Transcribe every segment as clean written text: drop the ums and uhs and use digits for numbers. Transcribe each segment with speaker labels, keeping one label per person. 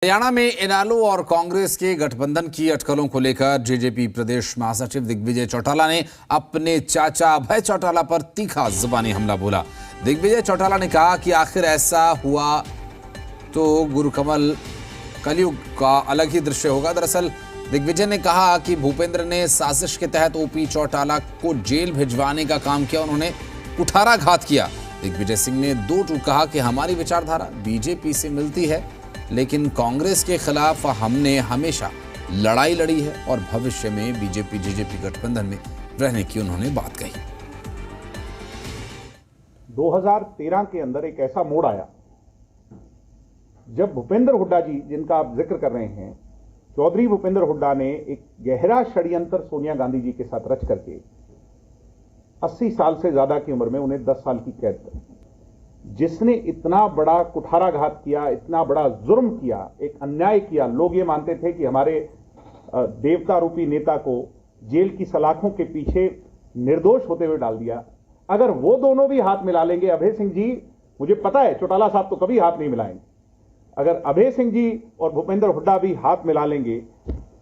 Speaker 1: हरियाणा में इनेलो और कांग्रेस के गठबंधन की अटकलों को लेकर जेजेपी प्रदेश महासचिव दिग्विजय चौटाला ने अपने चाचा अभय चौटाला पर तीखा जुबानी हमला बोला। दिग्विजय चौटाला ने कहा कि आखिर ऐसा हुआ तो गुरुकमल कलयुग का अलग ही दृश्य होगा। दरअसल दिग्विजय ने कहा कि भूपेंद्र ने साजिश के तहत ओपी चौटाला को जेल भिजवाने का काम किया, उन्होंने कुठाराघात किया। दिग्विजय सिंह ने दो टूक कहा कि हमारी विचारधारा बीजेपी से मिलती है, लेकिन कांग्रेस के खिलाफ हमने हमेशा लड़ाई लड़ी है और भविष्य में बीजेपी जेजेपी गठबंधन में रहने की उन्होंने बात कही।
Speaker 2: 2013 के अंदर एक ऐसा मोड़ आया जब भूपेंद्र हुड्डा जी, जिनका आप जिक्र कर रहे हैं, चौधरी भूपेंद्र हुड्डा ने एक गहरा षड्यंत्र सोनिया गांधी जी के साथ रच करके 80 साल से ज्यादा की उम्र में उन्हें 10 साल की कैद कर, जिसने इतना बड़ा कुठाराघात किया, इतना बड़ा जुर्म किया, एक अन्याय किया। लोग ये मानते थे कि हमारे देवता रूपी नेता को जेल की सलाखों के पीछे निर्दोष होते हुए डाल दिया। अगर वो दोनों भी हाथ मिला लेंगे, अभय सिंह जी, मुझे पता है चौटाला साहब तो कभी हाथ नहीं मिलाएंगे, अगर अभय सिंह जी और भूपेंद्र हुड्डा भी हाथ मिला लेंगे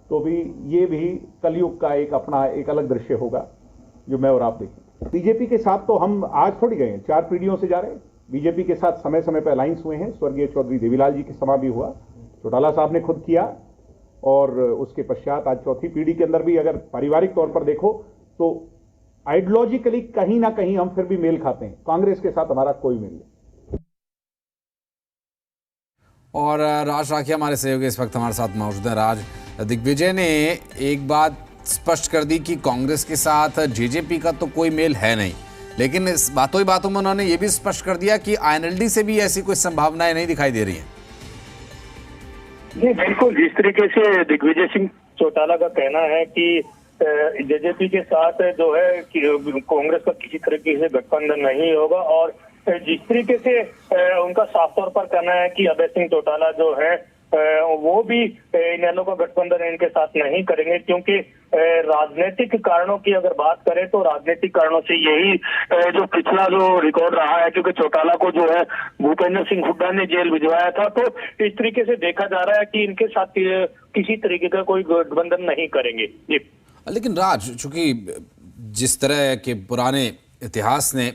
Speaker 2: तो भी ये भी कलयुग का एक अपना एक अलग दृश्य होगा जो मैं और आप देखें। बीजेपी के साथ तो हम आज थोड़ी गए हैं, 4 पीढ़ियों से जा रहे हैं। बीजेपी के साथ समय समय पर अलायंस हुए हैं, स्वर्गीय चौधरी देवीलाल जी के समय भी हुआ, चौटाला साहब ने खुद किया, और उसके पश्चात आज चौथी पीढ़ी के अंदर भी अगर पारिवारिक तौर पर देखो तो आइडियोलॉजिकली कहीं ना कहीं हम फिर भी मेल खाते हैं। कांग्रेस के साथ हमारा कोई मेल नहीं।
Speaker 1: और राज राखी हमारे सहयोगी इस वक्त हमारे साथ मौजूद है। राज, दिग्विजय ने एक बात स्पष्ट कर दी कि कांग्रेस के साथ जेजेपी का तो कोई मेल है नहीं, लेकिन इस बातों ही बातों में उन्होंने ये भी स्पष्ट कर दिया कि आईएनएलडी से भी ऐसी कोई संभावनाएं नहीं दिखाई दे रही हैं।
Speaker 3: जी बिल्कुल, जिस तरीके से दिग्विजय सिंह चौटाला का कहना है कि जेजेपी के साथ जो है कि कांग्रेस का किसी तरीके से गठबंधन नहीं होगा, और जिस तरीके से उनका साफ तौर पर कहना है कि अभय सिंह चौटाला जो है वो भी इनेलो का गठबंधन इनके साथ नहीं करेंगे, क्योंकि राजनीतिक कारणों की अगर बात करें तो राजनीतिक कारणों से यही जो पिछला जो रिकॉर्ड रहा है, क्योंकि चौटाला को जो है भूपेंद्र सिंह हुड्डा ने जेल भिजवाया था, तो इस तरीके से देखा जा रहा है कि इनके साथ किसी तरीके का कोई गठबंधन नहीं करेंगे। जी,
Speaker 1: लेकिन राज, चूंकि जिस तरह के पुराने इतिहास ने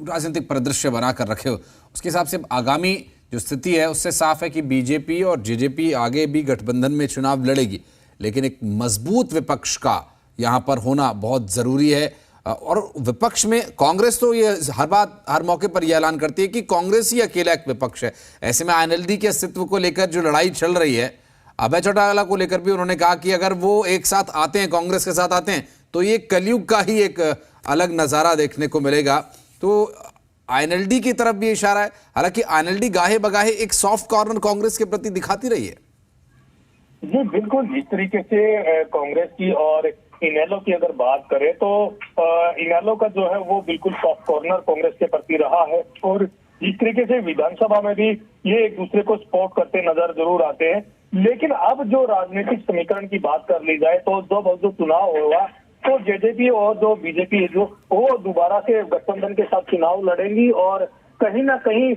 Speaker 1: राजनीतिक परिदृश्य बनाकर रखे हो, उसके हिसाब से आगामी जो स्थिति है उससे साफ है कि बीजेपी और जेजेपी आगे भी गठबंधन में चुनाव लड़ेगी, लेकिन एक मजबूत विपक्ष का यहां पर होना बहुत जरूरी है। और विपक्ष में कांग्रेस तो ये हर मौके पर यह ऐलान करती है कि कांग्रेस ही अकेला एक विपक्ष है। ऐसे में आईएनएलडी के अस्तित्व को लेकर जो लड़ाई चल रही है, अभय चौटाला को लेकर भी उन्होंने कहा कि अगर वो एक साथ आते हैं, कांग्रेस के साथ आते हैं, तो ये कलयुग का ही एक अलग नजारा देखने को मिलेगा। तो आईएनएलडी की तरफ भी इशारा है, हालांकि आईएनएलडी गाहे बगाहे एक सॉफ्ट कॉर्नर कांग्रेस के प्रति दिखाती रही है।
Speaker 3: जी बिल्कुल, जिस तरीके से कांग्रेस की और इनेलो की अगर बात करें तो इनेलो का जो है वो बिल्कुल सॉफ्ट कॉर्नर कांग्रेस के प्रति रहा है, और जिस तरीके से विधानसभा में भी ये एक दूसरे को सपोर्ट करते नजर जरूर आते हैं। लेकिन अब जो राजनीतिक समीकरण की बात कर ली जाए तो जो चुनाव होगा तो जेजेपी और जो बीजेपी जो वो दोबारा से गठबंधन के साथ चुनाव लड़ेंगी, और कहीं ना कहीं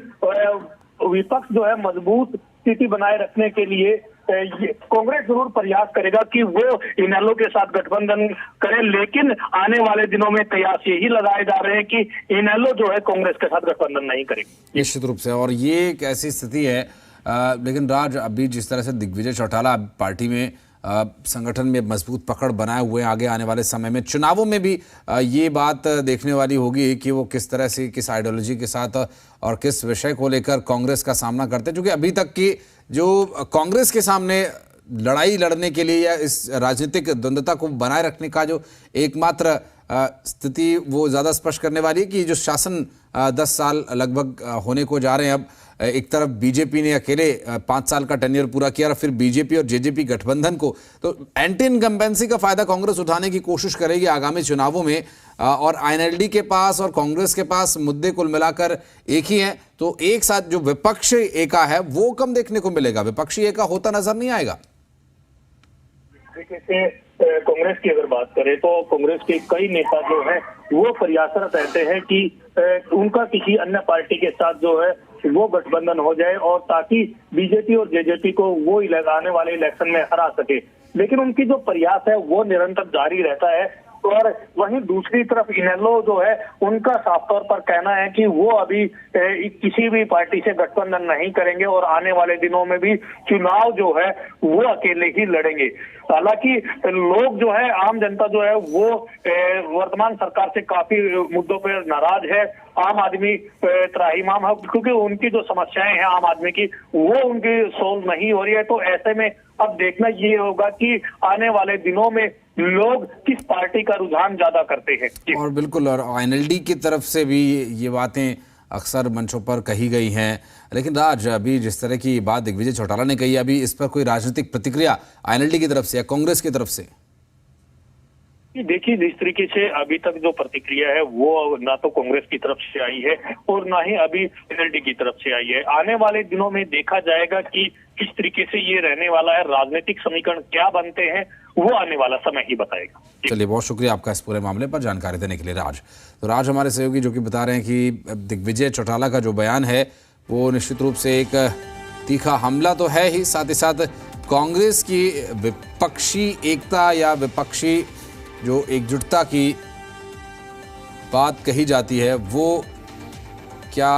Speaker 3: विपक्ष जो है मजबूत स्थिति बनाए रखने के लिए कांग्रेस जरूर प्रयास करेगा कि वो इनेलो के साथ गठबंधन करे, लेकिन आने वाले दिनों में कयास यही लगाए जा रहे हैं कि इनेलो जो है कांग्रेस के साथ गठबंधन नहीं करेगी।
Speaker 1: निश्चित रूप से, और ये एक ऐसी स्थिति है। लेकिन राज, अभी जिस तरह से दिग्विजय चौटाला पार्टी में संगठन में मजबूत पकड़ बनाए हुए आगे आने वाले समय में चुनावों में भी ये बात देखने वाली होगी कि वो किस तरह से, किस आइडियोलॉजी के साथ और किस विषय को लेकर कांग्रेस का सामना करते हैं। क्योंकि अभी तक की जो कांग्रेस के सामने लड़ाई लड़ने के लिए या इस राजनीतिक द्वंद्वता को बनाए रखने का जो एकमात्र स्थिति वो ज़्यादा स्पष्ट करने वाली है कि जो शासन 10 साल लगभग होने को जा रहे हैं, अब एक तरफ बीजेपी ने अकेले 5 साल का टेन्योर पूरा किया और फिर बीजेपी और जेजेपी गठबंधन को, तो एंटी इनकम्बेंसी का फायदा कांग्रेस उठाने की कोशिश करेगी आगामी चुनावों में। और आईएनएलडी के पास और कांग्रेस के पास मुद्दे कुल मिलाकर एक ही हैं, तो एक साथ जो विपक्ष एका है वो कम देखने को मिलेगा, विपक्षी एका होता नजर नहीं आएगा।
Speaker 3: कांग्रेस की अगर बात करें तो कांग्रेस के कई नेता जो हैं वो प्रयासरत रहते हैं कि उनका किसी अन्य पार्टी के साथ जो है वो गठबंधन हो जाए और ताकि बीजेपी और जेजेपी को वो आने वाले इलेक्शन में हरा सके। लेकिन उनकी जो प्रयास है वो निरंतर जारी रहता है। और वहीं दूसरी तरफ इनेलो जो है उनका साफ तौर पर कहना है कि वो अभी किसी भी पार्टी से गठबंधन नहीं करेंगे और आने वाले दिनों में भी चुनाव जो है वो अकेले ही लड़ेंगे। हालांकि लोग जो है, आम जनता जो है वो वर्तमान सरकार से काफी मुद्दों पर नाराज है। आम आदमी त्राहिमाम है क्योंकि उनकी जो समस्याएं हैं आम आदमी की वो उनकी सोल्व नहीं हो रही है। तो ऐसे में अब देखना ये होगा कि आने वाले दिनों में लोग किस पार्टी का रुझान ज्यादा करते हैं।
Speaker 1: और बिल्कुल, और आईएनएलडी की तरफ से भी ये बातें अक्सर मंचों पर कही गई हैं। लेकिन राज, अभी जिस तरह की बात दिग्विजय चौटाला ने कही, अभी इस पर कोई राजनीतिक प्रतिक्रिया आईएनएलडी की तरफ से या कांग्रेस की तरफ से?
Speaker 3: देखिए, जिस तरीके से अभी तक जो प्रतिक्रिया है वो ना तो कांग्रेस की तरफ से आई है और ना ही अभी एनएलडी की तरफ से आई है। आने वाले दिनों में देखा जाएगा कि किस तरीके से ये रहने वाला है, राजनीतिक समीकरण क्या बनते हैं वो आने वाला समय ही बताएगा।
Speaker 1: चलिए, बहुत शुक्रिया आपका इस पूरे मामले पर जानकारी देने के लिए राज। तो राज हमारे सहयोगी जो कि बता रहे हैं कि दिग्विजय चौटाला का जो बयान है वो निश्चित रूप से एक तीखा हमला तो है ही, साथ ही साथ कांग्रेस की विपक्षी एकता या विपक्षी जो एकजुटता की बात कही जाती है वो क्या